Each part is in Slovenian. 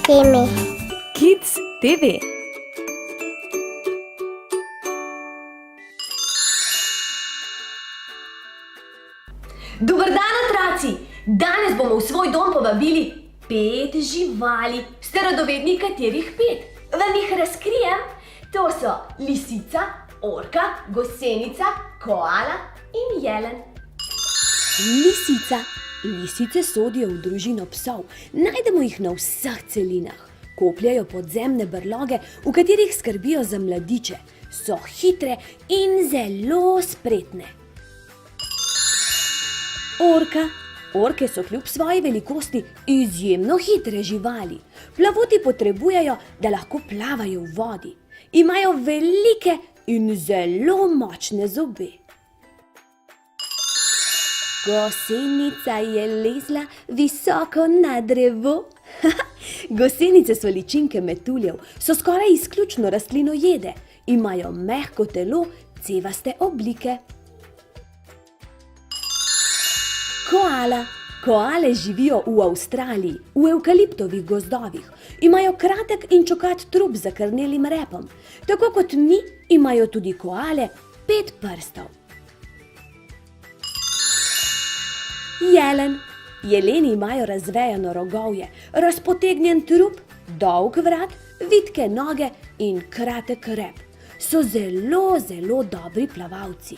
TV. Kids TV. Dober dan, otroci! Danes bomo v svoj dom povabili 5 živali. Ste radovedni, katerih 5? Vam jih razkrijem. To so lisica, orka, gosenica, koala in jelen. Lisica. Lisice sodijo v družino psov. Najdemo jih na vseh celinah. Kopljajo podzemne brloge, v katerih skrbijo za mladiče. So hitre in zelo spretne. Orka. Orke so kljub svoji velikosti izjemno hitre živali. Plavuti potrebujejo, da lahko plavajo v vodi. Imajo velike in zelo močne zobe. Gosenica je lezla visoko na drevo. Gosenice so ličinke metuljev, so skoraj izključno rastlinojede. Imajo mehko telo, cevaste oblike. Koala. Koale živijo v Avstraliji, v evkaliptovih gozdovih. Imajo kratek in čokat trup z zakrnelim repom. Tako kot mi, imajo tudi koale 5 prstov. Jelen. Jeleni imajo razvejano rogovje, razpotegnjen trup, dolg vrat, vitke noge in kratek rep. So zelo, zelo dobri plavalci.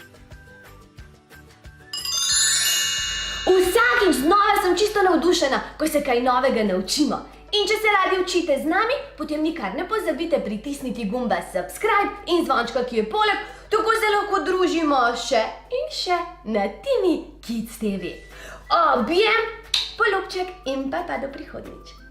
Vsakič znova sem čisto navdušena, ko se kaj novega naučimo. In če se radi učite z nami, potem nikar ne pozabite pritisniti gumba subscribe in zvončka, ki je poleg, tako se lahko družimo še in še na Tini Kids TV. Objem, poljubček in pa do prihodnjič.